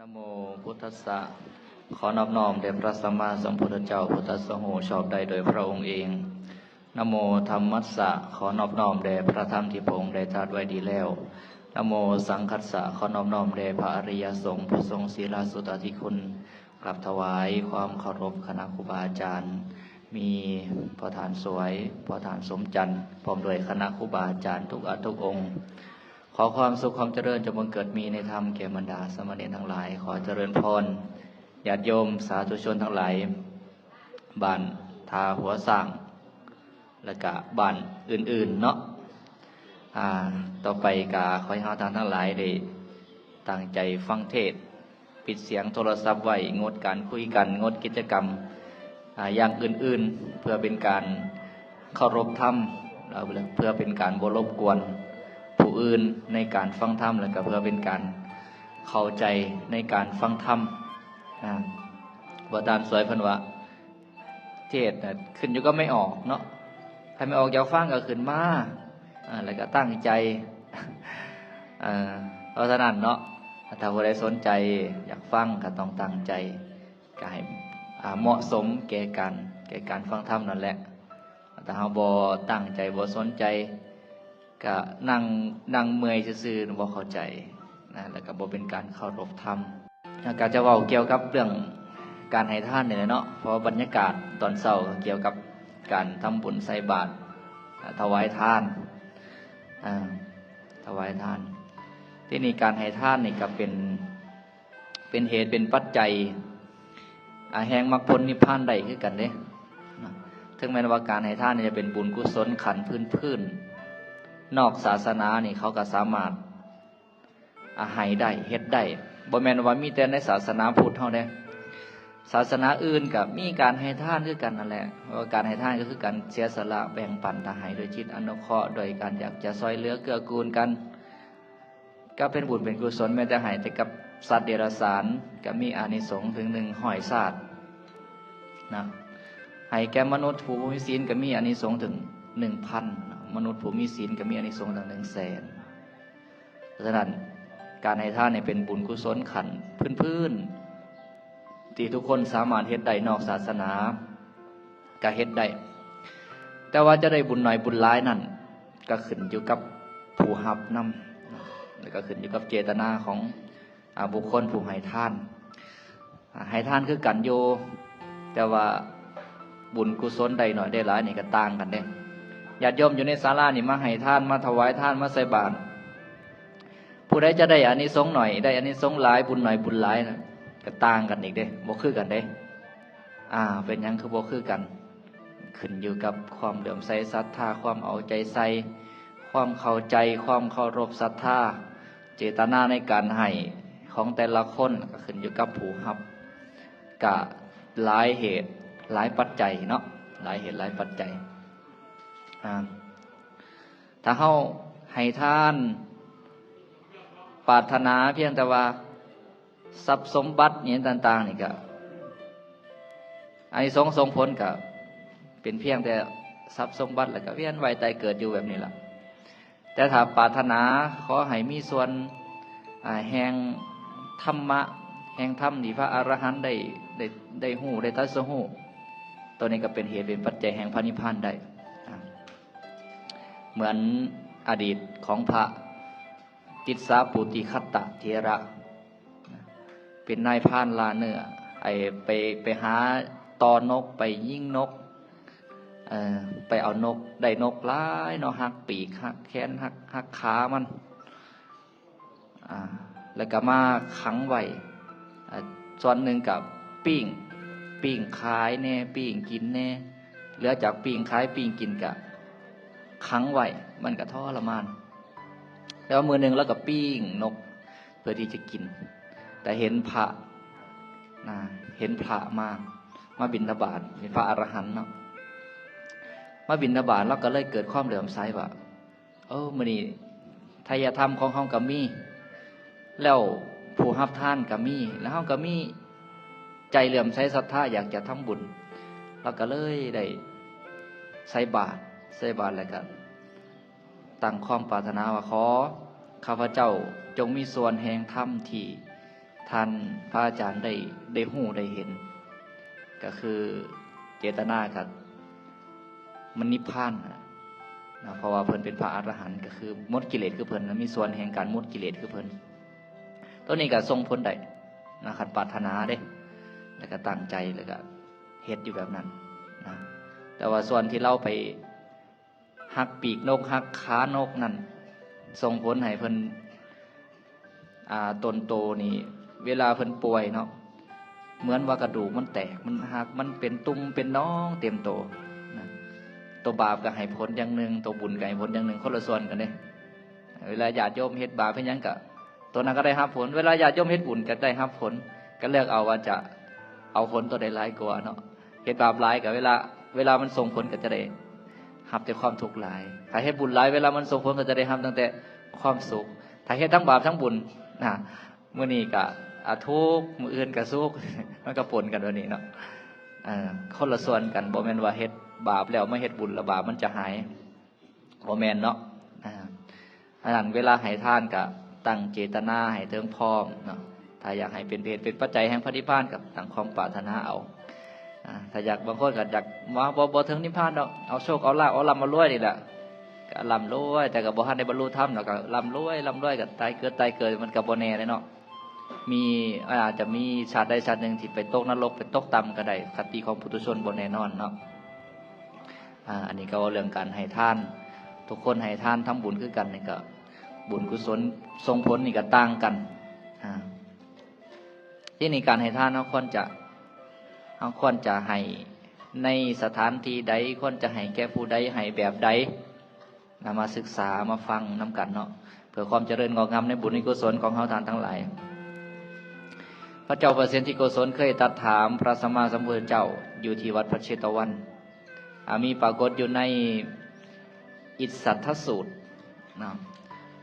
นะโมพุทธัสสะขอนอบน้อมแด่พระสัมมาสัมพุทธเจ้าพุทธัสสะโหชอบได้โดยพระองค์เองนะโมธัมมัสสะขอนอบน้อมแด่พระธรรมที่พระองค์ได้ตรัสไว้ดีแล้วนะโมสังคัสสะขอนอบน้อมแด่พระอริยสงฆ์ผู้ทรงศีลสุตติคุณกราบถวายความเคารพคณะครูบาอาจารย์มีพระฐานสวยพระฐานสมจันทร์พร้อมด้วยคณะครูบาอาจารย์ทุกองค์ขอความสุขความเจริญจงบังเกิดมีในธรรมแก่บรรดาสามเณรทั้งหลายขอเจริญพรญาติโยมสาธุชนทั้งหลายบ้านทาหัวสร้างและก็บ้านอื่นๆเนาะต่อไปก็ขอให้เราทั้งหลายได้ตั้งใจฟังเทศปิดเสียงโทรศัพท์ไว้งดการคุยกันงดกิจกรรมอย่างอื่นๆเพื่อเป็นการเคารพธรรมเพื่อเป็นการบ่รบกวนผู้อื่นในการฟังธรรมและก็เพื่อเป็นการเข้าใจในการฟังธรรมว่าตามสวยพันวะเทศขึ้นอยู่ก็ไม่ออกเนาะใครไม่ออกอยากฟังก็ขึ้นมาแล้วก็ตั้งใจเพราะฉะนั้นเนาะถ้าผู้ใดสนใจอยากฟังก็ต้องตั้งใจก็ให้เหมาะสมแก่การฟังธรรมนั่นแหละแต่เราบ่ตั้งใจบ่สนใจก็นั่งเมื่อยซื่อๆบ่เข้าใจนะแล้วก็บ่เป็นการเคารพธรรมก็จะเว้าเกี่ยวกับเรื่องการให้ทานนี่แหละเนาะเพราะบรรยากาศตอนเช้าเกี่ยวกับการทำบุญใส่บาตรถวายทานถวายทานที่นี่การให้ทานนี่ก็เป็นเหตุเป็นปัจจัยแห่งมรรคผลนิพพานได้คือกันเด้ถึงแม้ว่าการให้ทานนี่จะเป็นบุญกุศลขันธ์พื้นนอกศาสนานี่เขาก็สามารถให้ได้เฮ็ดได้บ่แม่นว่ามีแต่ในศาสนาพุทธเท่านั้นศาสนาอื่นก็มีการให้ทานคือกันนั่นแหละว่าการให้ทานก็คือการเสียสละแบ่งปันถ้าให้โดยจิตอนุเคราะห์โดยการอยากจะช่วยเหลือเกื้อกูลกันก็เป็นบุญเป็นกุศลแม้แต่ให้แต่กับสัตว์เดรัจฉานก็มีอานิสงส์ถึง100ชาตินะให้แก่มนุษย์ผู้มีศีลก็มีอานิสงส์ถึง 1,000 มนุษย์ผู้มีศีลก็มีอานิสงส์ถึง 100,000 เพราะฉะนั้นการให้ทานเนี่ยเป็นบุญกุศลขันธ์พื้นที่ทุกคนสามารถเฮ็ดได้นอกศาสนาก็เฮ็ดได้แต่ว่าจะได้บุญหน่อยบุญหลายนั่นก็ขึ้นอยู่กับผู้รับนำแล้วก็ขึ้นอยู่กับเจตนาของบุคคลผู้ให้ทานให้ทานคือกันโยแต่ว่าบุญกุศลใดหน่อยได้หลายนี่ก็ต่างกันเด้ญาติโยมอยู่ในศาลานี่มาให้ทานมาถวายทานมาใส่บาตรผู้ใดจะได้อานิสงส์หน่อยได้อานิสงส์หลายบุญหน่อยบุญหลายนะก็ต่างกันอีกเด้บ่คือกันเด้เป็นหยังคือบ่คือกันขึ้นอยู่กับความเลื่อมใสศรัทธาความเอาใจใส่ความเข้าใจความเคารพศรัทธาเจตนาในการให้ของแต่ละคนก็ขึ้นอยู่กับผู้รับก็หลายเหตุหลายปัจจัยเนาะหลายเหตุหลายปัจจัยถ้าเฮาให้ทานปรารถนาเพียงแต่ว่าทรัพย์สมบัติอย่างต่างๆนี่ก็อานิสงส์ส่งผลก็เป็นเพียงแต่ทรัพย์สมบัติแล้วก็เวียนว่ายตายเกิดอยู่แบบนี้ล่ะแต่ถ้าปรารถนาขอให้มีส่วนแห่งธรรมะแห่งธรรมที่พระอรหันต์ได้ฮู้ได้ตรัสรู้ตัวนี้ก็เป็นเหตุเป็นปัจจัยแห่งพระนิพพานได้เหมือนอดีตของพระติสสาปุติคัตตะเถระเป็นนายพรานล่าเนื้อไปหาตอนกไปยิงนกไปเอานกได้นกหลายเนาะหักปีกหักแขนหักขามันแล้วก็มาขังไว้ส่วนหนึ่งกับปิ้งขายแน่ปิ้งกินแน่เหลือจากปิ้งขายปิ้งกินกับขังไว้มันก็ทรมานแล้วมือหนึ่งแล้วก็ปิ้งนกเพื่อที่จะกินแต่เห็นพระมาบิณฑบาตเป็นพระอรหันต์เนาะมาบิณฑบาตแล้วก็เลยเกิดความเหลื่อมใสว่ามื้อนี้ทายธรรมของเฮาก็มีแล้วผู้รับทานก็มีแล้วเฮาก็มีใจเหลื่อมใสศรัทธาอยากจะทำบุญแล้วก็เลยได้ใส่บาตรแล้วก็ตั้งความปรารถนาว่าขอข้าพเจ้าจงมีส่วนแห่งธรรมที่ ท่านพระอาจารย์ได้หู้ได้เห็นก็คือเจตนากับมันนิพพานนะเพราะว่าเพิ่นเป็นพระอรหันต์ก็คือหมดกิเลสคือเพิ่นมีส่วนแห่งการหมดกิเลสคือเพิ่นตัวนี้ก็ทรงผลได้นะขัดปรารถนาเด้แล้วก็ตั้งใจแล้วก็เฮ็ดอยู่แบบนั้นนะแต่ว่าส่วนที่เราไปหักปีกนกหักขานกนั่นส่งผลให้เพิ่นตนโตนี่เวลาเพิ่นป่วยเนาะเหมือนว่ากระดูกมันแตกมันหักมันเป็นตุ่มเป็นน้องเต็มโตนะตัวบาปก็ให้ผลอย่างหนึ่งตัวบุญก็ให้ผลอย่างหนึ่งคนละส่วนกันเด้เวลาญาติโยมเฮ็ดบาปเพิ่นหยังก็ตัวนั้นก็ได้รับผลเวลาญาติโยมเฮ็ดบุญก็ได้รับผลก็เลือกเอาว่าจะเอาผลตัวใดหลายกว่าเนาะเฮ็ดบาปหลายก็เวลามันส่งผลก็จะได้รับแต่ความทุกข์หลายถ้าเฮ็ดบุญหลายเวลามันส่งผลก็จะได้รับตั้งแต่ความสุขถ้าเฮ็ดทั้งบาปทั้งบุญนะมื้อนี้ก็ทุกข์มื้ออื่นก็สุขมันก็ปนกันวันนี้เนาะคนละส่วนกันบ่แม่นว่าเฮ็ดบาปแล้วมาเฮ็ดบุญแล้วบาปมันจะหายบ่แม่นเนาะอันนั้นเวลาให้ทานก็ตั้งเจตนาให้ถึงพร้อมเนาะถ้าอยากให้เป็นเหตุเป็นปัจจัยแห่งพระนิพพานกับตั้งความปรารถนาเอาถ้าอยากบางคนก็อยากว่าบ่ถึงนิพพานดอกเอาโชคเอาลาภเอาร่ำมารวยนี่แหละก็ร่ำรวยแต่ก็บ่ทันได้บรรลุธรรมดอกก็ร่ำรวยก็ตายเกิดมันก็บ่แน่เลยเนาะมีอาจจะมีชาติใดชาติหนึ่งที่ไปตกนรกไปตกต่ำก็ได้คติของปุถุชนบ่แน่นอนเนาะอันนี้ก็เรื่องการให้ทานทุกคนให้ทานทำบุญคือกันนี่ก็บุญกุศลทรงผลนี่ก็ต่างกันที่นี่การให้ทานเราควรจะให้ในสถานที่ใดควรจะให้แก่ผู้ใดให้แบบใดมาศึกษามาฟังนำกันเนาะเพื่อความเจริญงอกงามในบุญในกุศลของเฮาทานทั้งหลายพระเจ้าประเสริฐที่โกศลเคยตรัสถามพระสัมมาสัมพุทธเจ้าอยู่ที่วัดพระเชตวันมีปรากฏอยู่ในอิสสัทธสูตรนะ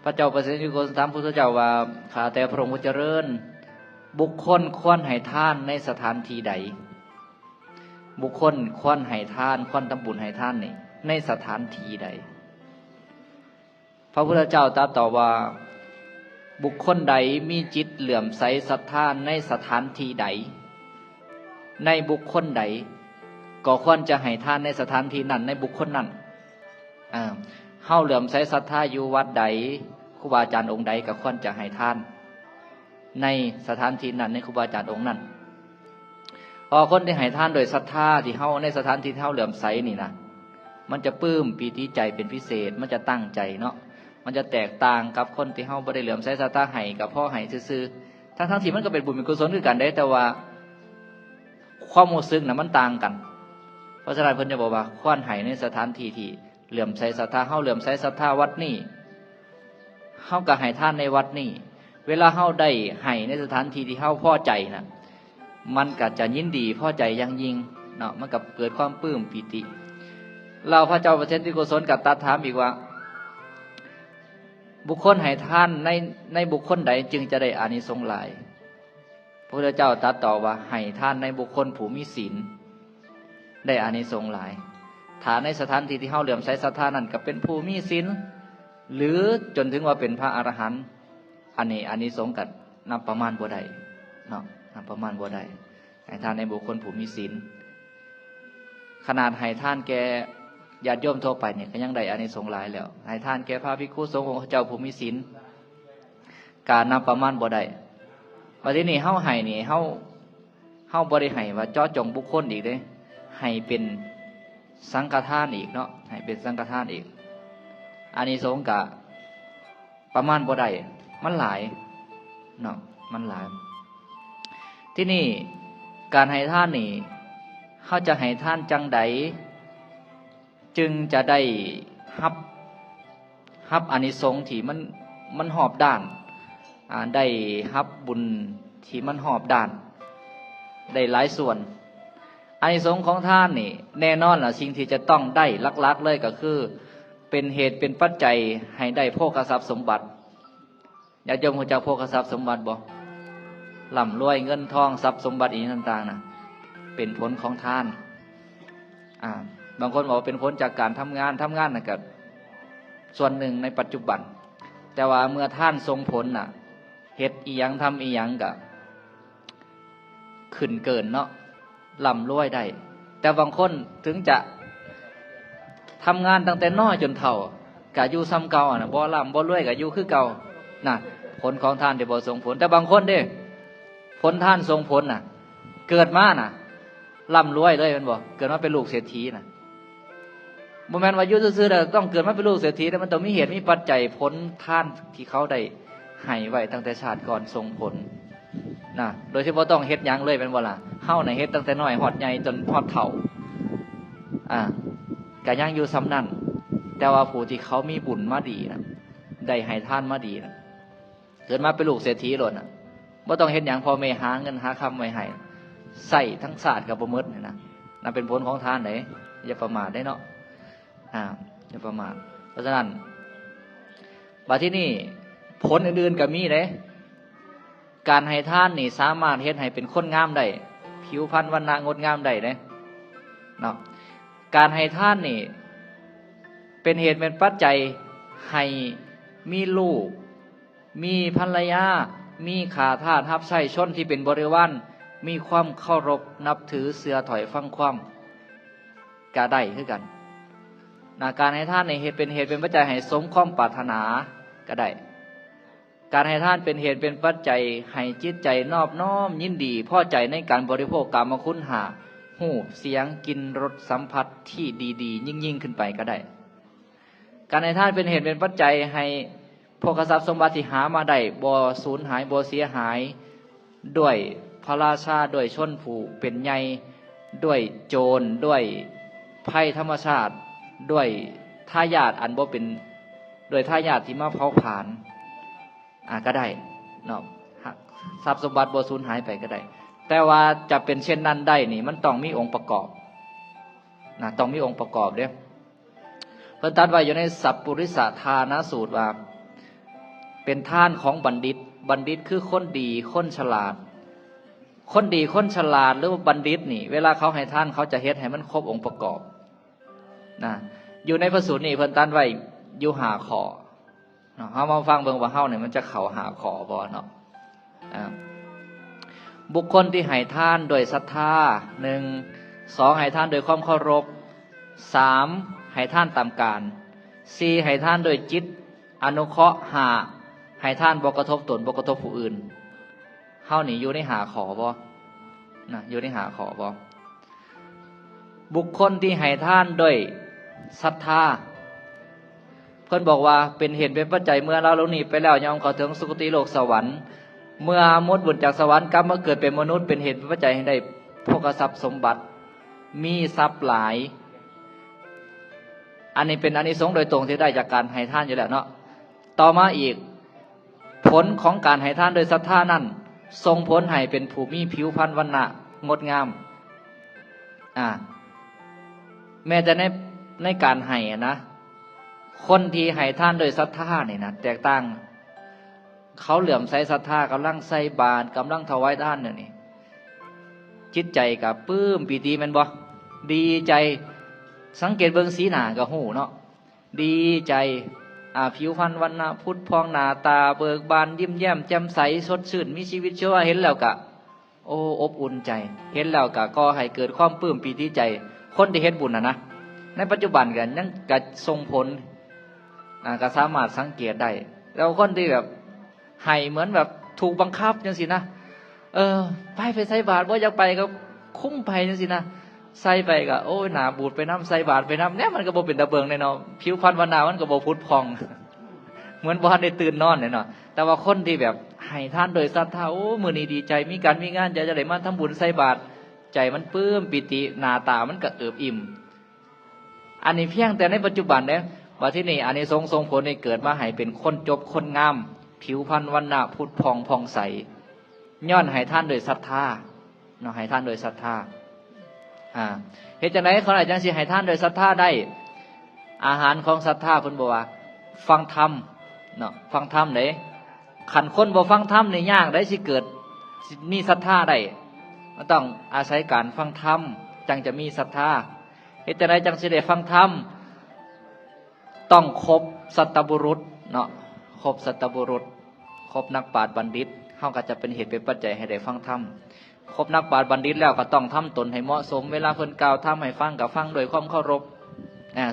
พระเจ้าประเสริฐที่โกศลถามพระพุทธเจ้าว่าข้าแต่พระองค์ผู้เจริญบุคคลควรให้ทานในสถานที่ใดบุคคลควรให้ทานควรทำบุญให้ทานนี่ในสถานที่ใดพระพุทธเจ้าตรัสตอบว่าบุคคลใดมีจิตเหลื่อมใสศรัทธาในสถานที่ใดในบุคคลใดก็ควรจะให้ทานในสถานที่นั้นในบุคคลนั้นเฮาเหลื่อมใสศรัทธาอยู่วัดใดครูบาอาจารย์องค์ใดก็ควรจะให้ทานในสถานที่นั้นในครูบาอาจารย์องค์นั้นพอคนที่ให้ทานโดยศรัทธาที่เฮาในสถานที่เฮาเหลื่อมใสนี่นะมันจะปลื้มปีติใจเป็นพิเศษมันจะตั้งใจเนาะมันจะแตกต่างกับคนที่เฮาบ่ได้เหลื่อมใสศรัทธาให้กับพ่อให้ซื่อๆทั้งที่มันก็เป็นบุญเป็นกุศลคือกันได้แต่ว่าความรู้สึกน่ะมันต่างกันเพราะฉะนั้นเพิ่นจะบอกว่าควรให้ในสถานที่ที่เหลื่อมใสศรัทธาเฮาเหลื่อมใสศรัทธาวัดนี้เฮาก็ให้ทานในวัดนี้เวลาเฮาได้ให้ในสถานที่ที่เฮาพอใจน่ะมันก็จะยินดีพอใจอย่างยิ่งเนาะมันก็เกิดความปลื้มปิติเราพระเจ้าประเสริฐที่โกศลกับตรัสถามอีกว่าบุคคลให้ทานในบุคคลใดจึงจะได้อานิสงส์หลายพระพุทธเจ้าตรัสตอบว่าให้ทานในบุคคลผู้มีศีลได้อานิสงส์หลายถ้าในสถานที่ที่เฮาเหลื่อมใสศรัทธานั้นก็เป็นผู้มีศีลหรือจนถึงว่าเป็นพระอรหันต์อันนี้อานิสงส์ก็นับประมาณบ่ได้เนาะนับประมาณบ่ได้ให้ทานในบุคคลผู้มีศีลขนาดให้ทานแก่ญาติโยมทั่วไปเนี่ยก็ยังได้อานิสงส์หลายแล้วให้ทานแก่พระภิกขุสงฆ์ของเจ้าผู้มีศีลการนับประมาณบ่ได้วันที่นี่เฮาให้นี่เฮาบ่ได้ให้ว่าเจาะจงบุคคลอีกเด้ให้เป็นสังฆทานอีกเนาะให้เป็นสังฆทานอีกอานิสงส์ก็ประมาณบ่ได้มันหลายเนาะมันหลายที่นี่การให้ทานนี่เฮาจะให้ทานจังใดจึงจะได้รับอานิสงส์ที่มันหอบด้านได้รับบุญที่มันหอบด้านได้หลายส่วนอานิสงส์ของทานนี่แน่นอนล่ะสิ่งที่จะต้องได้ลักๆเลยก็คือเป็นเหตุเป็นปัจจัยให้ได้โภคทรัพย์สมบัติญาติโยมรู้จักโภคทรัพย์สมบัติบ่ร่ำรวยเงินทองทรัพย์สมบัติอีกต่างๆน่ะเป็นผลของทานบางคนบอกว่าเป็นผลจากการทำงานน่ะก็ส่วนหนึ่งในปัจจุบันแต่ว่าเมื่อท่านทรงผลน่ะเฮ็ดอีหยังทำอีหยังก็ ขึ้นเกินเนาะร่ำรวยได้แต่บางคนถึงจะทำงานตั้งแต่น้อยจนเฒ่ากะอยู่ซ้ำเก่าน่ะบ่ร่ำบ่รวยกะอยู่คือเก่าน่ะผลของทานที่บ่ส่งผลแต่บางคนเด้ผลทานส่งผลน่ะเกิดมาน่ะร่ำรวยเลยแม่นบ่เกิดมาเป็นลูกเศรษฐีน่ะบ่แม่นว่าอยู่ซื่อๆแล้วต้องเกิดมาเป็นลูกเศรษฐีแต่มันต้องมีเหตุมีปัจจัยผลทานที่เขาได้ให้ไว้ตั้งแต่ชาติก่อนส่งผลนะโดยที่บ่ต้องเฮ็ดหยังเลยแม่นบ่ล่ะเฮาน่ะเฮ็ดตั้งแต่น้อยฮอดใหญ่จนฮอดเฒ่าก็ยังอยู่ซ้ำนั่นแต่ว่าผู้ที่เขามีบุญมาดีนะได้ให้ทานมาดีนะเกิดมาเป็นลูกเศรษฐีโลดน่ะบ่ต้องเฮ็ดหยังพ่อแม่หาเงินหาคำไว้ให้ใส่ทั้งศาสตร์กับบ่หมดนี่นะนั่นเป็นผลของทานเด้อย่าประมาทได้เนาะอย่าประมาทเพราะฉะนั้นบัดที่นี่ผลอื่นๆก็มีเด้การให้ทานนี่สามารถเฮ็ดให้เป็นคนงามได้ผิวพรรณวรรณะงดงามได้เด้เนาะการให้ทานนี่เป็นเหตุเป็นปัจจัยให้มีลูกมีภรรยามีขาทาสรับใช้ชนที่เป็นบริวารมีความเคารพนับถือเสือถอยฟังความก็ได้คือกันการให้ทานในเหตุเป็นปัจจัยให้สมความปรารถนาก็ได้การให้ทานเป็นเหตุเป็นปัจจัยให้จิตใจนอบน้อมยินดีพอใจในการบริโภคกามคุณห้าหูเสียงกินรสสัมผัสที่ดีๆยิ่งขึ้นไปก็ได้การให้ทานเป็นเหตุเป็นปัจจัยให้โภคทรัพย์สมบัติที่หามาได้บ่สูญหายบ่เสียหายด้วยพระราชาด้วยชนผู้เป็นใหญ่ด้วยโจรด้วยภัยธรรมชาติด้วยทายาทอันบ่เป็นด้วยทายาทที่มาเผาผลาญก็ได้เนาะทรัพย์สมบัติบ่สูญหายไปก็ได้แต่ว่าจะเป็นเช่นนั้นได้นี่มันต้องมีองค์ประกอบต้องมีองค์ประกอบเด้เพิ่นตรัสไว้อยู่ในสัพปุริสทานสูตรว่าเป็นทานของบัณฑิตบัณฑิตคือคนดีคนฉลาดคนดีคนฉลาดหรือว่าบัณฑิตนี่เวลาเขาให้ทานเขาจะเฮ็ดให้มันครบองค์ประกอบอยู่ในพระสูตรนี่เพิ่นตรัสไว้อยู่5ข้อเนาะเฮามาฟังเบิ่งว่าเฮาเนี่ยมันจะเข้า5ข้อบ่เนาะบุคคลที่ให้ทานโดยศรัทธา1 2ให้ทานโดยความเคารพ3ให้ทานตามการ4ให้ทานโดยจิตอนุเคราะห์5ให้ทานบ่กระทบตนบ่กระทบผู้อื่นเฮานี่อยู่ใน5ข้อบ่อยู่ใน5ข้อบ่บุคคลที่ให้ทานโดยศรัทธาเพิ่นบอกว่าเป็นเหตุเป็นปัจจัยเมื่อเราลงนี้ไปแล้วย่อมเข้าถึงสุคติโลกสวรรค์เมื่อหมดบุญจากสวรรค์กลับมาเกิดเป็นมนุษย์เป็นเหตุเป็นปัจจัยให้ได้โภคทรัพย์สมบัติมีทรัพย์หลายอันนี้เป็นอานิสงส์โดยตรงที่ได้จากการให้ทานอยู่แล้วเนาะต่อมาอีกผลของการให้ทานโดยศรัทธานั้นส่งผลให้เป็นผู้มีผิวพรรณวรรณะงดงามแม้แต่ในการให้นะคนที่ให้ทานโดยศรัทธาเนี่ยนะแตกต่างเขาเหลื่อมใสศรัทธากำลังใส่บาตรกำลังถวายทานเนี่ยนี่จิตใจกับปลื้มปีติแม่นบ่ดีใจสังเกตเบิ่งสีหน้าก็ฮู้เนาะดีใจผิวพรรณวรรณะพุทธพองหน้าตาเบิกบานยิ้มแย้มแจ่มใสสดชื่นมีชีวิตชีวาเห็นแล้วก็โอ้อบอุ่นใจเห็นแล้วก็ก่อให้เกิดความปลื้มปีติใจคนที่เฮ็ดบุญนะในปัจจุบันกันยังก็ส่งผลก็สามารถสังเกตได้แล้วคนที่แบบให้เหมือนแบบถูกบังคับจังสินะไปใส่บาตรบ่อยากไปก็คุ้มไปจังสินะใส่ไปก็โอ้ยหน้าบูดไปน้ำใส่บาตรไปน้ำเนี่ยมันก็บ่เป็นตะเบิงแน่นอนผิวพรรณวรรณะมันก็บ่พุทธพองเหมือนบ่ได้ตื่นนอนแน่นอนแต่ว่าคนที่แบบให้ทานโดยศรัทธาโอ้มื้อนี้ดีใจมีการมีงานจะได้มาทำบุญใส่บาตรใจมันปลื้มปิติหน้าตามันก็เอิบอิ่มอันนี้เพียงแต่ในปัจจุบันเนี่ยว่าที่นี่อันนี้ส่งผลให้เกิดมาให้เป็นคนจบคนงามผิวพรรณวรรณะพุทธพองผ่องใสย้อนให้ท่านโดยศรัทธาเนาะให้ท่านโดยศรัทธาเหตุจังได๋เขาอาจจังสิให้ท่านโดยศรัทธาได้อาหารของศรัทธาเพิ่นบอกว่าฟังธรรมเนาะฟังธรรมเด้คันคนบ่ฟังธรรมนี่ยากได้สิเกิดมีศรัทธาได้มันต้องอาศัยการฟังธรรมจังจะมีศรัทธาเหตุจังได๋จังสิได้ฟังธรรมต้องครบสัตบุรุษเนาะครบสัตบุรุษครบนักปราชญ์บัณฑิตเฮาก็จะเป็นเหตุเป็นปัจจัยให้ได้ฟังธรรม ครบนักปราชญ์บัณฑิตแล้วก็ต้องทำตนให้เหมาะสมเวลาเพิ่นกล่าวทำให้ฟังก็ฟังโดยความเคารพ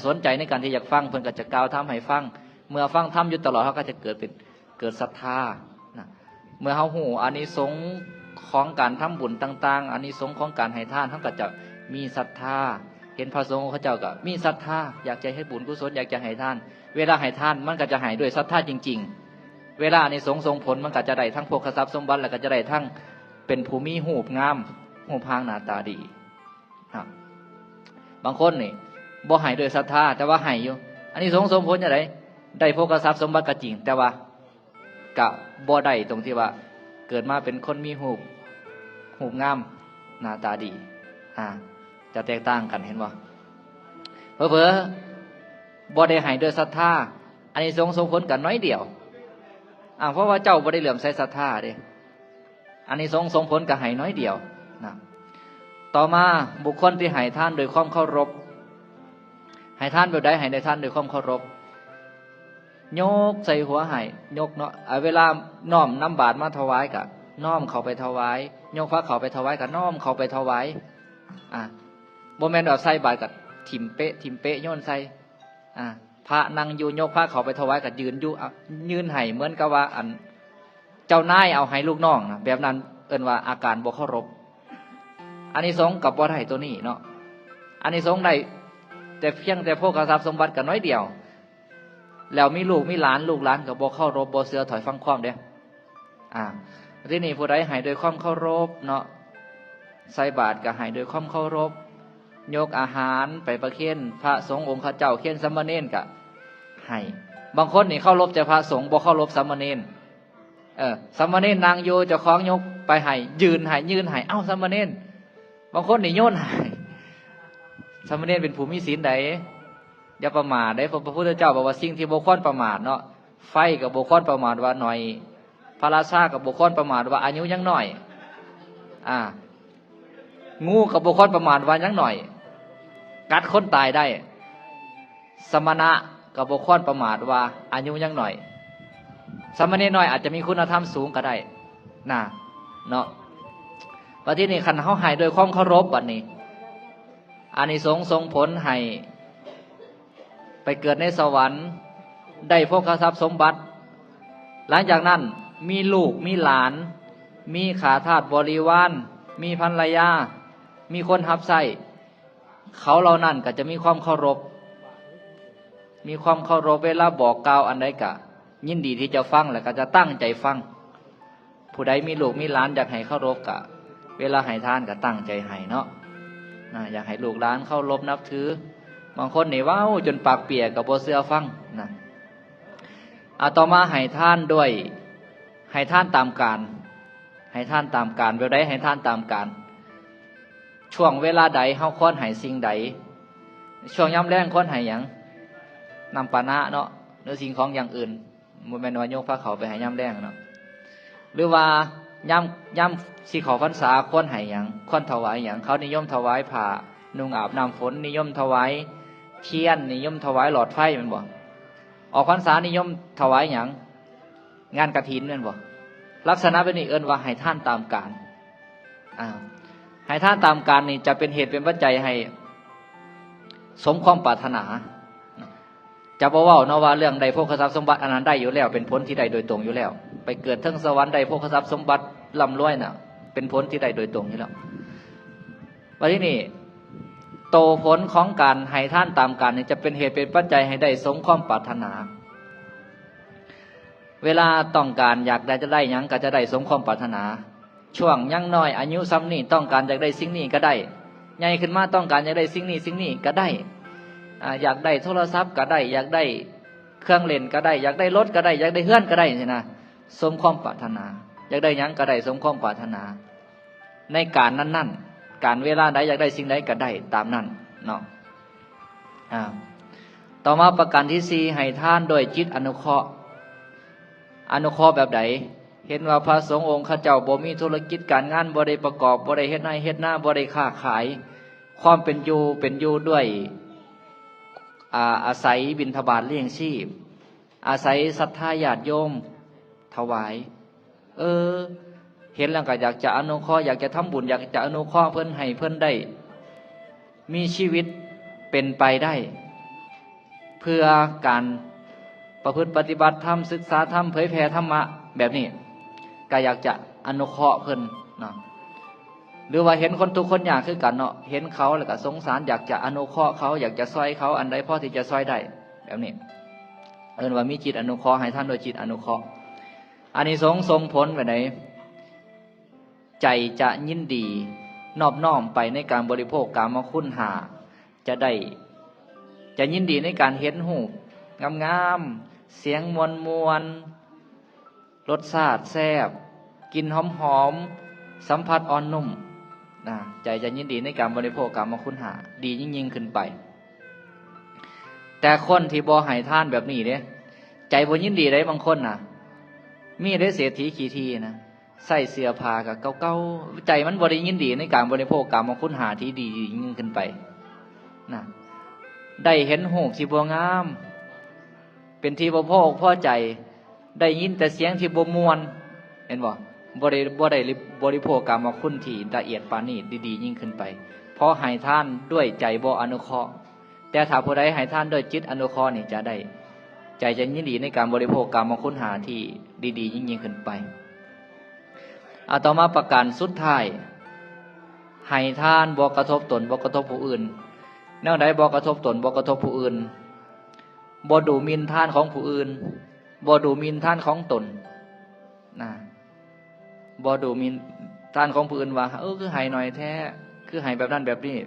สนใจในการที่อยากฟังเพิ่นก็จะกล่าวทำให้ฟังเมื่อฟังทำอยู่ตลอดเขาก็จะเกิดศรัทธานะเมื่อเฮาฮู้อานิสงส์ของการทำบุญต่างๆอานิสงส์ของการให้ทานเขาก็จะมีศรัทธาเห็นพระสงฆ์เขาเจ้าก็มีศรัทธาอยากจะให้บุญกุศลอยากจะให้ทานเวลาให้ทานมันก็จะให้ด้วยศรัทธาจริงๆเวลาอานิสงส์ส่งผลมันก็จะได้ทั้งโภคทรัพย์สมบัติแล้วก็จะได้ทั้งเป็นภูมิหูปงามหูปพางหน้าตาดีบางคนนี่บ่ให้ด้วยศรัทธาแต่ว่าให้อยู่อานิสงส์ส่งผลจังได๋ได้โภคทรัพย์สมบัติก็จริงแต่ว่าก็บ่ได้ตรงที่ว่าเกิดมาเป็นคนมีหูปงามหน้าตาดีจะแตกต่างกันเห็นบ่เผลอๆบ่ได้ให้ด้วยศรัทธาอานิสงส์ส่งผลกันน้อยเดียวเพราะว่าเจ้าบ่ได้เหลื่อมใสศรัทธาเด้อานิสงส์ส่งผลก็ให้น้อยเดียวนะต่อมาบุคคลที่ให้ทานโดยความเคารพให้ทานแบบใดให้ได้ทานโดยความเคารพยกใส่หัวให้ยกเนาะเวลาน้อมน้ำบาตรมาถวายก็น้อมเข้าไปถวายยกพระเข้าไปถวายก็น้อมเข้าไปถวายบ่แม่นว่าใส่บาตรก็ทิ่มเป๊ะโยนใส่พระนั่งอยู่ยกพระเข้าไปถวายก็ยืนอยู่ยืนให้เหมือนกับว่าเจ้านายเอาให้ลูกน้องนะแบบนั้นเอิ้นว่าอาการบ่เคารพอานิสงส์กับบ่ได้ตัวนี้เนาะอานิสงส์ได้แต่เพียงแต่โภคทรัพย์สมบัติก็น้อยเดียวแล้วมีลูกมีหลานลูกหลานก็บ่เคารพบ่เชื่อถอยฟังความเด้ที่นี่ผู้ใดให้โดยความเคารพเนาะใส่บาตรก็ให้โดยความเคารพยกอาหารไปประเคนพระสงฆ์องค์ข้าเจ้าเคียนสามเณรก็ให้บางคนนี่เคารพแต่พระสงฆ์บ่เคารพสามเณรสามเณรนางโยเจ้าของยกไปให้ยืนให้เอ้าสามเณรบางคนนี่โยนให้สามเณรเป็นผู้มีศีลใดอย่าประมาทได้พระพุทธเจ้าบอกว่าสิ่งที่บ่ควรประมาทเนาะไฟกับบ่ควรประมาทว่าหน่อยพระราชากับบ่ควรประมาทว่าอายุยังน้อยงูกับบ่ควรประมาทว่ายังน้อยกัดคนตายได้สมณะกับบ่ควรประมาทว่าอายุยังน้อยสามเณรน้อยอาจจะมีคุณธรรมสูงก็ได้เนาะว่าที่นี่คันเฮาให้โดยความเคารพบัดนี้อานิสงส์ส่งผลให้ไปเกิดในสวรรค์ได้โภคทรัพย์สมบัติหลังจากนั้นมีลูกมีหลานมีขาทาสบริวารมีภรรยามีคนรับใช้เขาเหล่านั้นก็จะมีความเคารพเวลาบอกกล่าวอันใดก็ยินดีที่จะฟังและก็จะตั้งใจฟังผู้ใดมีลูกมีหลานอยากให้เคารพก็เวลาให้ทานก็ตั้งใจให้เนาะอยากให้ลูกหลานเคารพนับถือบางคนนี่ว้าวจนปากเปียกกับบ่เชื่อฟังต่อมาให้ทานด้วยให้ทานตามการเวลาใดให้ทานตามการช่วงเวลาใดเฮาควรให้สิ่งใดช่วงยามแลงควรให้หยังนำปานะเนาะหรือสิ่งของอย่างอื่นบ่แม่นว่ายกพระเขาไปให้ยามแลงเนาะหรือว่ายามสิเข้าพรรษาควรให้หยังควรถวายหยังเขานิยมถวายผ้านุ่งอาบน้ำฝนนิยมถวายเทียนนิยมถวายหลอดไฟแม่นบ่ออกพรรษานิยมถวายหยังงานกฐินแม่นบ่ลักษณะเป็นนี่เอิ้นว่าให้ทานตามกาลให้ทานตามกาลนี่จะเป็นเหตุเป็นปัจจัยให้สมความปรารถนาจะบ่เว้าเนาะว่าเรื่องใดโภคทรัพย์สมบัติอันนั้นได้อยู่แล้วเป็นผลที่ได้โดยตรงอยู่แล้วไปเกิดเทิงสวรรค์ได้โภคทรัพย์สมบัติร่ำรวยน่ะเป็นผลที่ได้โดยตรงอยู่แล้ววันนี้นี่โตผลของการให้ทานตามกาลนี่จะเป็นเหตุเป็นปัจจัยให้ได้สมความปรารถนาเวลาต้องการอยากได้จะได้หยังก็จะได้สมความปรารถนาช่วงยังน้อยอายุซ้ำนี่ต้องการอยากได้สิ่งนี้ก็ได้ใหญ่ขึ้นมาต้องการอยากได้สิ่งนี้ก็ได้อยากได้โทรศัพท์ก็ได้อยากได้เครื่องเล่นก็ได้อยากได้รถก็ได้อยากได้เฮือนก็ได้สินะสมความปรารถนาอยากได้หยังก็ได้สมความปรารถนาในการนั้นการเวลาใดอยากได้สิ่งใดก็ได้ตามนั้นเนาะต่อมาประการที่ 4ให้ทานโดยจิตอนุเคราะห์แบบใดเห็นว่าพระสงฆ์องค์ข้าเจ้าบ่มีธุรกิจการงานบ่ได้ประกอบบ่ได้เฮ็ดนาบ่ได้ค้าขายความเป็นอยู่ด้วยอาศัยบิณฑบาตเลี้ยงชีพอาศัยศรัทธาญาติโยมถวาย เห็นแล้วก็อยากจะอนุเคราะห์อยากจะทำบุญอยากจะอนุเคราะห์เพิ่นให้เพิ่นได้มีชีวิตเป็นไปได้เพื่อการประพฤติปฏิบัติธรรมศึกษาธรรมเผยแผ่ธรรมะแบบนี้ก็อยากจะอนุเคราะห์เพิ่นเนาะหรือว่าเห็นคนทุกข์คนยากคือกันเนาะเห็นเขาแล้วก็สงสารอยากจะอนุเคราะห์เขาอยากจะช่วยเขาอันใดพอที่จะช่วยได้แบบนี้ว่ามีจิตอนุเคราะห์ให้ท่านโดยจิตอนุเคราะห์อานิสงส์ส่งผลไปไหนใจจะยินดีนอบน้อมไปในการบริโภคกามคุณห้าจะยินดีในการเห็นรูปงามๆเสียงมวลรสชาติแซ่บกลิ่นหอมสัมผัสอ่อนนุ่มใจจะยินดีในการบริโภคกามคุณห้าดียิ่งขึ้นไปแต่คนที่บ่ให้ทานแบบนี้เด้ใจบ่ยินดีได้บางคนน่ะมีได้เศรษฐีขี้ทีนะใส่เสื้อผ้ากับเก่าๆใจมันบ่ได้ยินดีในการบริโภคกามคุณห้าที่ดียิ่งขึ้นไปนะได้เห็นรูปที่บ่งามเป็นที่บ่พอใจได้ยินแต่เสียงที่บ่ม่วนเห็นบ่ได้บริโภคกามคุณที่ละเอียดปานนี้ดีๆยิ่งขึ้นไปเพราะให้ทานด้วยใจบ่อนุเคราะห์แต่ถ้าผู้ใดให้ทานด้วยจิตอนุเคราะห์นี่จะได้ใจจะยินดีในการบริโภคกามคุณห้าที่ดีๆยิ่งขึ้นไปต่อมาประการสุดท้ายให้ทานบ่กระทบตนบ่กระทบผู้อื่นแนวใดบ่กระทบตนบ่กระทบผู้อื่นบ่ดูหมิ่นทานของผู้อื่นบ่ดูหมิ่นทานของตนบ่ดูหมิ่นทานของผู้อื่นว่าคือให้หน่อยแท้คือให้แบบนั้นแบบนี้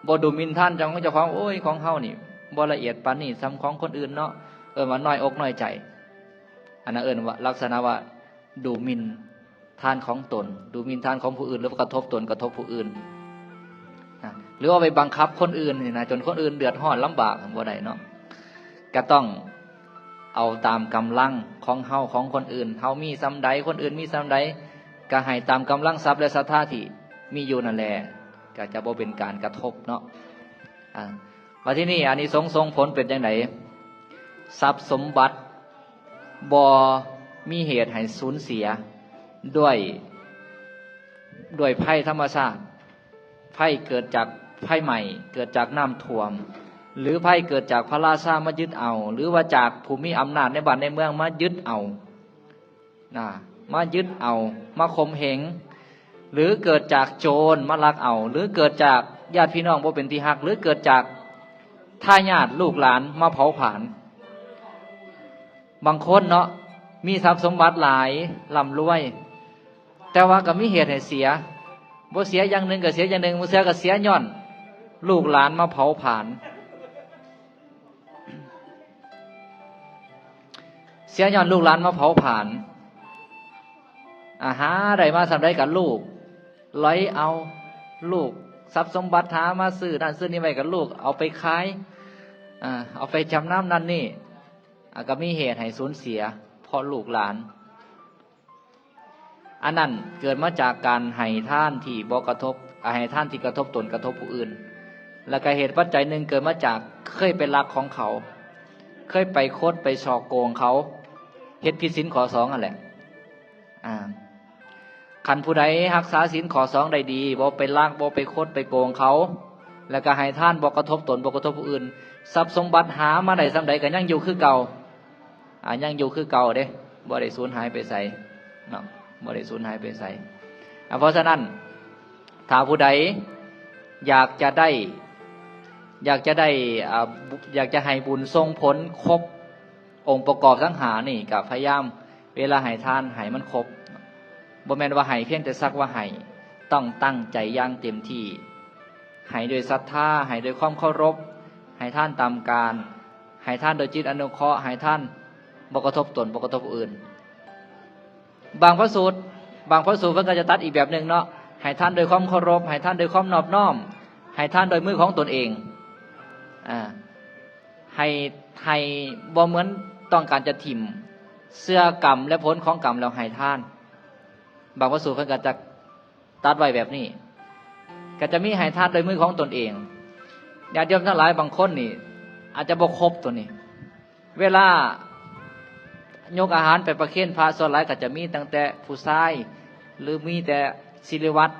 บ่ดูหมิ่นทานจังของเจ้าของโอ้ยของเฮานี่บ่ละเอียดปานนี้ซ้ำของคนอื่นเนาะว่าน้อยอกน้อยใจอันนั้นว่าลักษณะว่าดูหมิ่นทานของตนดูหมิ่นทานของผู้อื่นหรือกระทบตนกระทบผู้อื่นหรือว่าไปบังคับคนอื่นนี่นะจนคนอื่นเดือดร้อนลำบากบ่ได้เนาะก็ต้องเอาตามกำลังของเฮาของคนอื่นเฮามีซ้ำใดคนอื่นมีซ้ำใดก็ให้ตามกำลังทรัพย์และศรัทธาที่มีอยู่นั่นแหละก็จะบ่เป็นการกระทบเนาะมาที่นี่อานิสงส์ส่งผลเป็นจังไดทรัพย์สมบัติบ่มีเหตุให้สูญเสียด้วยภัยธรรมชาติภัยเกิดจากภัยใหม่เกิดจากน้ำท่วมหรือภัยเกิดจากพระราชามายึดเอาหรือว่าจากภูมิอำนาจในบ้านในเมืองมายึดเอามายึดเอามาข่มเหงหรือเกิดจากโจรมาลักเอาหรือเกิดจากญาติพี่น้องบ่เป็นที่ฮักหรือเกิดจากทายาทลูกหลานมาเผาผลาญบางคนเนาะมีทรัพย์สมบัติหลายร่ำรวยแต่ว่าก็มีเหตุให้เสียบ่เสียอย่างหนึ่งก็เสียอย่างหนึ่งบ่เสียก็เสียย้อนลูกหลานมาเผาผลาญเสียย้อนลูกหลานมาเผาผลาญหาได้มาสำได้กับลูกร้อยเอาลูกทรัพย์สมบัติหามาซื้อนั่นซื้อนี่ไว้กับลูกเอาไปขายเอาไปจำนำนั่นนี่ก็มีเหตุให้สูญเสียเพราะลูกหลานอันนั้นเกิดมาจากการให้ท่านที่บ่กระทบให้ท่านที่กระทบตนกระทบผู้อื่นแล้วก็เหตุปัจจัยหนึ่งเกิดมาจากเคยไปลักของเขาเคยไปคดไปฉอกโกงเขาเฮ็ดผิดศีลข้อ2นั่นแหละคันผู้ใดรักษาศีลข้อ2ได้ดีบ่ไปลักบ่ไปคดไปโกงเขาแล้วก็ให้ท่านบ่กระทบตนบ่กระทบผู้อื่นทรัพย์สมบัติหามาได้ส่ำใดก็ยังอยู่คือเก่ายังอยู่คือเก่าเด้บ่ได้สูญหายไปไสเนาะบ่ได้สูญหายไปไสเพราะฉะนั้นถ้าผู้ใดอยากจะให้บุญทรงผลครบองค์ประกอบทั้ง5นี่ก็พยายามเวลาให้ทานให้มันครบบ่แม่นว่าให้เพียงแต่สักว่าให้ต้องตั้งใจอย่างเต็มที่ให้โดยศรัทธาให้โดยความเคารพให้ท่านตามการให้ท่านโดยจิตอนุเคราะห์ให้ท่านบ่กระทบตนบ่กระทบผู้อื่นบางพระสูตรเพิ่นก็จะตัดอีกแบบนึงเนาะให้ท่านโดยความเคารพให้ท่านโดยความนอบน้อมให้ท่านโดยมือของตนเองให้บ่เหมือนต้องการจะถิ่มเสื้อกรรมและผลของกรรมแล้วให้ท่านบางพระสูตรเพิ่นก็จะตัดไว้แบบนี้ก็จะมีให้ท่านโดยมือของตนเองญาติโยมทั้งหลายบางคนนี่อาจจะบ่ครบตัวนี้เวลายกอาหารไปประเคนพระส่วนหลายก็จะมีตั้งแต่ผู้ชาย หรือมีแต่ศิริวัตร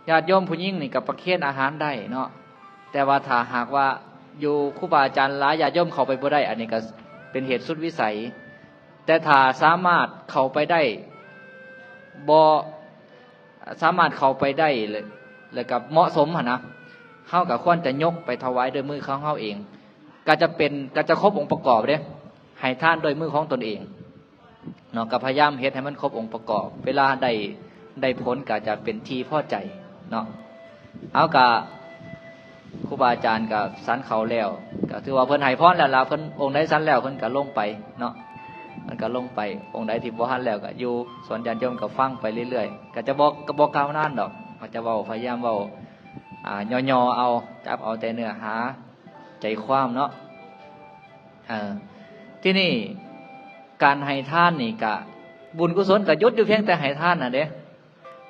ญาติโยมผู้หญิงนี่กับประเคนอาหารได้เนาะแต่ว่าถ้าหากว่าอยู่ครูบาอาจารย์หลายญาติโยมเข้าไปบ่ได้อันนี้ก็เป็นเหตุสุดวิสัยแต่ถ้าสามารถเข้าไปได้บ่สามารถเข้าไปได้เลยแล้วก็เหมาะสมหั่นนะเฮาก็ควรจะยกไปถวายด้วยมือของเฮาเองก็จะครบองค์ประกอบเด้ให้ทานด้วยมือของตนเองเนาะก็พยายามเฮ็ดให้มันครบองค์ประกอบเวลาได้ผลก็จะเป็นที่พอใจเนาะเอาก็ครูบาอาจารย์ก็สันเขาแล้วก็ถือว่าเพิ่นให้พรแล้วล่ะเพิ่นองค์ใดสันแล้วเพิ่นก็ลงไปเนาะมันก็ลงไปองค์ใดที่บ่ทันแล้วก็อยู่สวนญาติโยมก็ฟังไปเรื่อยๆก็จะบอกกล่าวนานดอกก็จะเว้าพยายามเว้าย่อๆเอาจับเอาแต่เนื้อหาใจความเนาะที่นี่การให้ทานนี่ก็บุญกุศลก็ยุดอยู่เพียงแต่ให้ทานน่ะเด้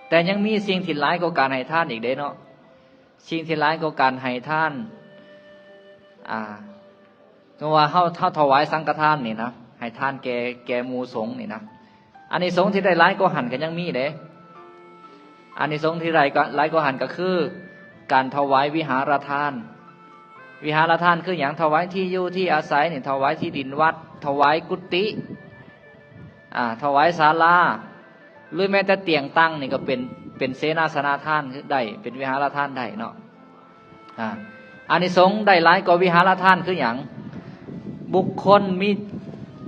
แต่ยังมีสิ่งที่ร้ายกว่าการให้ทานอีกเด้เนาะสิ่งที่ร้ายกว่าการให้ทานเพราะว่าเฮาถวายสังฆทานนี่นะให้ทานแก่หมู่สงฆ์นี่นะอานิสงส์ที่ได้ร้ายกว่าหันก็ยังมีเด้อานิสงส์ที่ร้ายกว่าหันก็คือการถวายวิหารทานวิหารทานคืออย่างถวายที่อยู่ที่อาศัยนี่ถวายที่ดินวัดถวายกุฏิถวายศาลาหรือแม้แต่เตียงตั้งนี่ก็เป็นเสนาสนะทานได้เป็นวิหารทานได้เนาะอานิสงส์ได้หลายกว่าวิหารทานคืออย่างบุคคล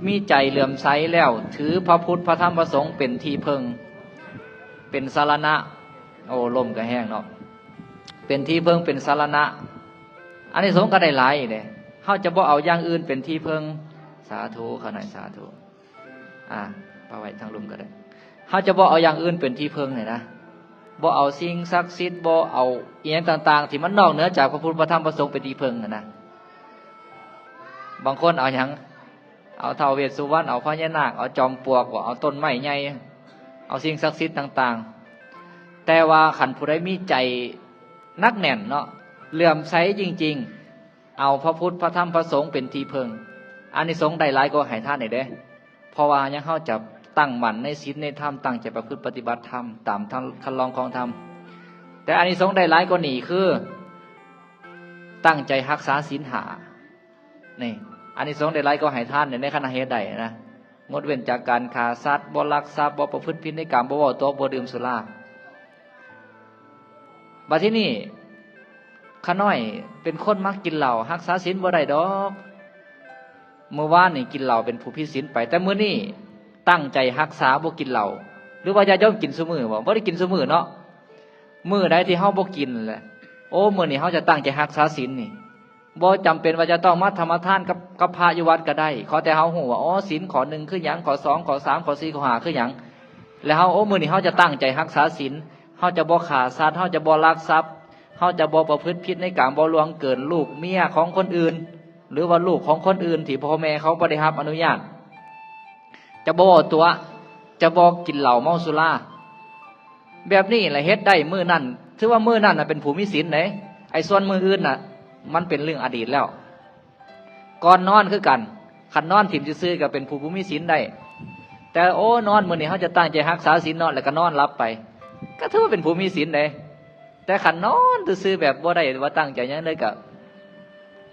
มีใจเหลื่อมใสแล้วถือพระพุทธพระธรรมพระสงฆ์เป็นที่พึ่งเป็นสรณะโอ้ลมก็แห้งเนาะเป็นที่พึ่งเป็นสรณะอานิสงส์ก็ได้หลายเด้เฮาจะบ่เอาอย่างอื่นเป็นที่พึ่งสาธุขณะสาธุปะไว้ทางลมก็ได้เฮาจะบ่เอาอย่างอื่นเป็นที่พึ่งเลยนะบ่เอาสิ่งศักดิ์สิทธิ์บ่เอาอีหยังต่างๆที่มันนอกเหนือจากพระพุทธพระธรรมพระสงฆ์เป็นที่พึ่งนะบางคนเอาหยังเอาท้าวเวสสุวรรณเอาพญานาคเอาจอมปลวกเอาต้นไม้ใหญ่เอาสิ่งศักดิ์สิทธิ์ต่างๆแต่ว่าขันผู้ใดมีใจนักแน่นเนาะเลื่อมใสจริงๆเอาพระพุทธพระธรรมพระสงฆ์เป็นที่พึ่งอานิสงส์ได้หลายกว่าให้ทานนี่เด้เพราะว่ายังเข้าจับตั้งมั่นในศีลในธรรมตั้งใจประพฤติปฏิบัติธรรมตามคันลองของธรรมแต่อานิสงส์ได้หลายกว่านี้คือตั้งใจรักษาศีลห้านี่อานิสงส์ได้หลายกว่าให้ทานในขณะเหตุใดนะงดเว้นจากการฆ่าสัตว์บ่ลักทรัพย์บ่ประพฤติผิดในกามบ่เว้าตัวบ่ดื่มสุราบัดที่นี่ข้าน้อยเป็นคนมักกินเหล้ารักษาศีลบ่ได้ดอกเมื่อวานนี่กินเหล้าเป็นผู้ผิดศีลไปแต่มื้อนี้ตั้งใจรักษาบ่กินเหล้าหรือว่าญาติโยมกินซุมื้อบ่ได้กินซุมื้อเนาะมื้อใดที่เฮาบ่กินแหละโอ้มื้อนี้เฮาจะตั้งใจรักษาศีลนี่บ่จำเป็นว่าจะต้องมาธรรมทานกับพระอยู่วัดก็ได้ขอแต่เฮาฮู้ว่าอ๋อศีลข้อ1คือหยังข้อ2ข้อ3ข้อ4ข้อ5คือหยังแล้วเฮาโอ้มื้อนี้เฮาจะตั้งใจรักษาศีลเฮาจะบ่ฆ่าสัตว์เฮาจะบ่ลักทรัพย์เฮาจะบ่ประพฤติผิดในกามบ่ล่วงเกินลูกเมียของคนอื่นหรือว่าลูกของคนอื่นที่พ่อแม่เขาบ่ได้รับอนุญาตจะบ่ตัวจะบ่กินเหล้าเมาสุราแบบนี้แหละเฮ็ดได้มื้อนั้นถือว่ามื้อนั้นน่ะเป็นผู้มีศีลเด้ไอ้ส่วนมื้ออื่นน่ะมันเป็นเรื่องอดีตแล้วก่อนนอนคือกันคันนอนถิ่มซื่อๆก็เป็นผู้มีศีลได้แต่โอ้นอนมื้อนี้เฮาจะตั้งใจรักษาศีลนอนแล้วก็นอนหลับไปก็ถือว่าเป็นผู้มีศีลเด้แต่คันนอนซื่อๆแบบบ่ได้ว่าตั้งใจหยังเลยก็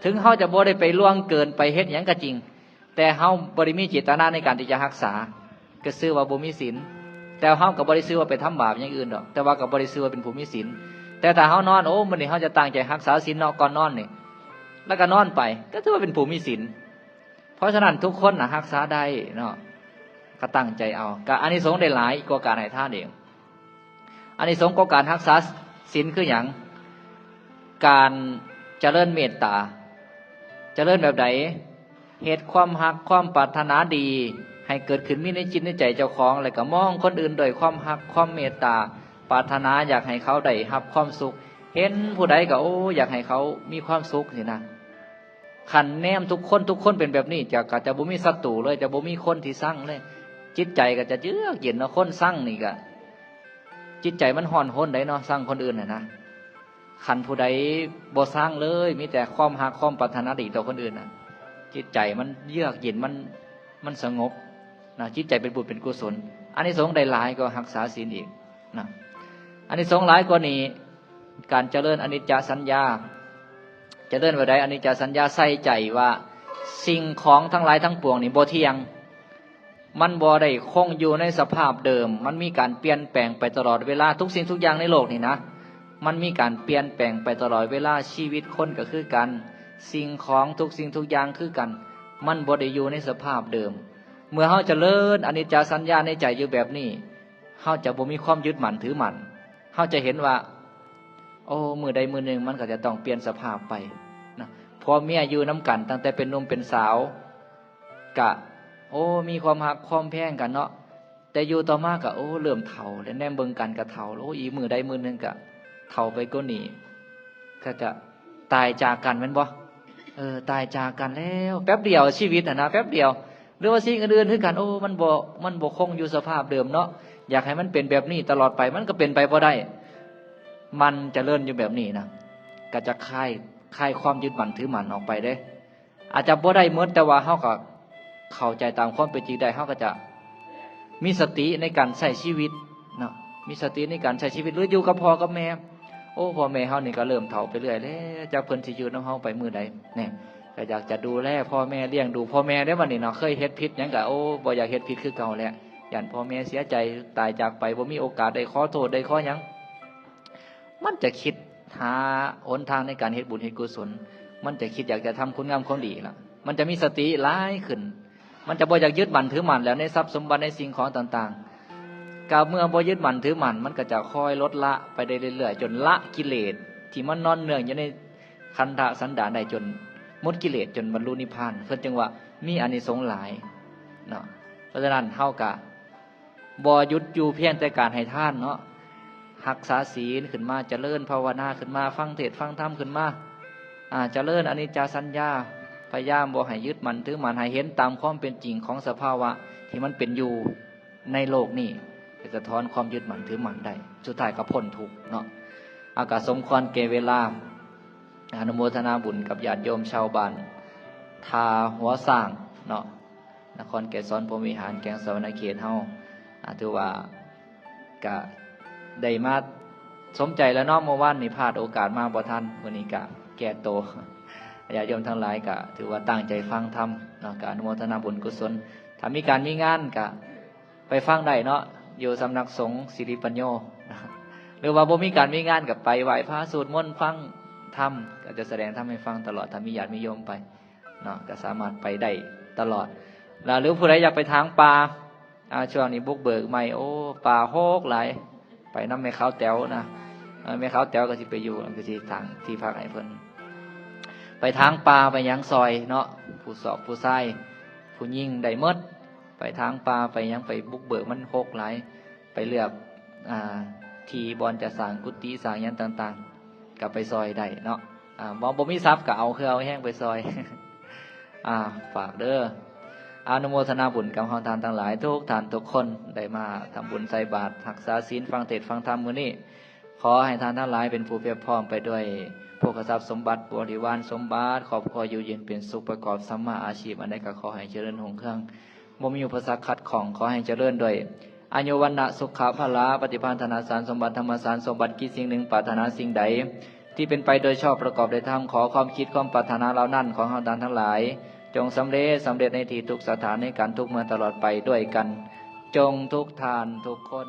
ถึงเฮาจะบ่ได้ไปล่วงเกินไปเฮ็ดหยังก็จริงแต่เฮาบ่ได้มีเจตนาในการที่จะรักษาก็ชื่อว่าบ่มีศีลแต่เฮาก็บ่ได้ชื่อว่าไปทำบาปอย่างอื่นดอกแต่ว่าก็บ่ได้ชื่อว่าเป็นผู้มีศีลแต่ถ้าเฮานอนโอ้มื้อนี้เฮาจะตั้งใจรักษาศีลเนาะก่อนนอนนี่แล้วก็นอนไปก็ถือว่าเป็นผู้มีศีลเพราะฉะนั้นทุกคนน่ะรักษาได้เนาะก็ตั้งใจเอาก็อานิสงส์ได้หลายกว่าการให้ทานเองอานิสงส์ของการรักษาศีลคือหยังการเจริญเมตตาเจริญแบบใดเหตุความรักความปรารถนาดีให้เกิดขึ้นมีในจิตในใจเจ้าของแล้วก็มองคนอื่นโดยความรักความเมตตาปรารถนาอยากให้เขาได้รับความสุขเห็นผู้ใดก็โอ้อยากให้เขามีความสุขสินะขันแนมทุกคนเป็นแบบนี้จะบ่มีศัตรูเลยจะบ่มีคนที่สั่งเลยจิตใจก็จะเยือกเย็นเนาะคนสั่งนี่ก็จิตใจมันห่อนห้นได้เนาะสั่งคนอื่นน่ะนะขันผู้ใดบ่สร้างเลยมีแต่ความรักความปรารถนาดีต่อคนอื่นน่ะจิตใจมันเยือกเย็นมันสงบนะจิตใจเป็นบุญเป็นกุศล อานิสงส์ได้หลายกว่ารักษาศีลอีกนะอานิสงส์หลายกว่านี้การเจริญอนิจจสัญญาเจริญว่าใดอนิจจสัญญาใส่ใจว่าสิ่งของทั้งหลายทั้งปวงนี่บ่เที่ยงมันบ่ได้คงอยู่ในสภาพเดิมมันมีการเปลี่ยนแปลงไปตลอดเวลาทุกสิ่งทุกอย่างในโลกนี่นะมันมีการเปลี่ยนแปลงไปตลอดเวลาชีวิตคนก็คือกันสิ่งของทุกสิ่งทุกอย่างคือกันมันบ่ได้อยู่ในสภาพเดิมเมื่อเฮาเจริญอนิจจสัญญาในใจอยู่แบบนี้เฮาจะบ่มีความยึดมั่นถือมั่นเฮาจะเห็นว่าโอ้มื้อใดมื้อหนึ่งมันก็จะต้องเปลี่ยนสภาพไปนะพอเมียอยู่นำกันตั้งแต่เป็นหนุ่มเป็นสาวกะโอ้มีความหักความแพงกันเนาะแต่อยู่ต่อมาก็โอ้เริ่มเฒ่าแล้วแนมเบิ่งกันก็เฒ่าโอ้อีมื้อใดมื้อหนึ่งก็เฒ่าไปกว่านี้ก็จะตายจากกันแม่นบ่ตายจากกันแล้วแป๊บเดียวชีวิตนะแป๊บเดียวหรือว่าสิ่งอื่นๆคือกันโอ้มันบ่คงอยู่สภาพเดิมเนาะอยากให้มันเป็นแบบนี้ตลอดไปมันก็เป็นไปบ่ได้มันจะเลื่อนอยู่แบบนี้นะก็จะคลายความยึดมั่นถือมั่นออกไปเด้อาจจะบ่ได้หมดแต่ว่าเฮาก็เข้าใจตามความเป็นจริงได้เฮาก็จะมีสติในการใช้ชีวิตเนาะมีสติในการใช้ชีวิตหรืออยู่กับพ่อกับแม่โอ้พ่อแม่เฮานี่ก็เริ่มเฒ่าไปเรื่อยแล้วจักเพิ่นสิอยู่นำเฮาไปมื้อใดแน่ก็อยากจะดูแลพ่อแม่เลี้ยงดูพ่อแม่ได้บัดนี้เนาะเคยเฮ็ดผิดหยังก็โอ้บ่อยากเฮ็ดผิดคือเก่าแล้วย่านพ่อแม่เสียใจตายจากไปบ่มีโอกาสได้ขอโทษได้ขอหยังมันจะคิดหาหนทางในการเฮ็ดบุญเฮ็ดกุศลมันจะคิดอยากจะทำคุณงามความดีล่ะมันจะมีสติหลายขึ้นมันจะบ่อยากยึดมั่นถือมั่นแล้วในทรัพย์สมบัติในสิ่งของต่างๆกับเมื่อบ่ยึดมั่นถือมั่นมันก็จะค่อยลดละไปได้เรื่อยๆจนละกิเลสที่มันนอนเนื่องอยู่ในขันธสันดานได้จนหมดกิเลสจนบรรลุนิพพานเพิ่นจึงว่ามีอานิสงส์หลายเนาะเพราะฉะนั้นเฮาก็บ่หยุดอยู่เพียงแต่การให้ทานเนาะรักษาศีลขึ้นมาเจริญภาวนาขึ้นมาฟังเทศน์ฟังธรรมขึ้นมาเจริญอนิจจสัญญาพยายามบ่ให้ยึดมั่นถือมั่นให้เห็นตามความเป็นจริงของสภาวะที่มันเป็นอยู่ในโลกนี้จะสะท้อนความยึดมั่นถือมั่นได้สุดท้ายก็พ้นทุกข์เนาะอากาศสมควรแก่เวลาอนุโมทนาบุญกับญาติโยมชาวบ้านทาหัวสร้างเนาะนครเกษรพรหมวิหารแกงสวรรณเขตเฮาถือว่าก็ได้มาสมใจแล้วเนาะเมื่อวานนี่พลาดโอกาสมาบ่ทันมื้อนี้ก็แก่โตญาติโยมทั้งหลายก็ถือว่าตั้งใจฟังธรรมเนาะก็อนุโมทนาบุญกุศลถ้ามีการมีงานก็ไปฟังได้เนาะอยู่สำนักสงฆ์สิริปัญโยหรือว่าบ่มีการมีงานก็ไปไหว้พระสวดมนต์ฟังธรรมก็จะแสดงธรรมให้ฟังตลอดถ้ามีญาติมีโยมไปเนาะก็สามารถไปได้ตลอดแล้วหรือผู้ใดอยากไปทางป่าช่วงนี้บุกเบิกใหม่โอ้ป่าโฮกหลายไปนำแม่ขาวแต๋วนะแม่ขาวแต๋วก็สิไปอยู่ก็สิทางที่พักให้เพิ่นไปทางป่าไปยังซอยเนาะผู้สอบผู้ชายผู้หญิงได้หมดไปทางป่าไปยังไปบุกเบิกมันโฮกหลายไปเลือกที่บอนจะสร้างกุฏิสร้างหยังต่างๆก็ไปซอยได้เนาะบ่มีทรัพย์ก็เอาคือเอาแห้งไปซอยฝากเด้ออนุโมทนาบุญกับเฮาทานทั้งหลายทุกท่านทุกคนได้มาทำบุญใส่บาตรรักษาศีลฟังเทศน์ฟังธรรมมื้อนี้ขอให้ท่านทั้งหลายเป็นผู้เพียรพร้อมไปด้วยโภคทรัพย์สมบัติบริวารสมบัติครอบครัวอยู่เย็นเป็นสุขประกอบสัมมาอาชีพอันใดก็ขอให้เจริญรุ่งเรืองบ่มีอุปสรรคขัดข้องขอให้เจริญด้วยอายุวันนะสุขภาละปฏิภาณธนาสารสมบัติธรรมสารสมบัติกิจสิ่งหนึ่งปรารถนาสิ่งใดที่เป็นไปโดยชอบประกอบด้วยธรรมขอความคิดความปรารถนาเหล่านั้นของเฮาท่านทั้งหลายจงสำเร็จในที่ทุกสถานในการทุกเมื่อตลอดไปด้วยกันจงทุกทานทุกคน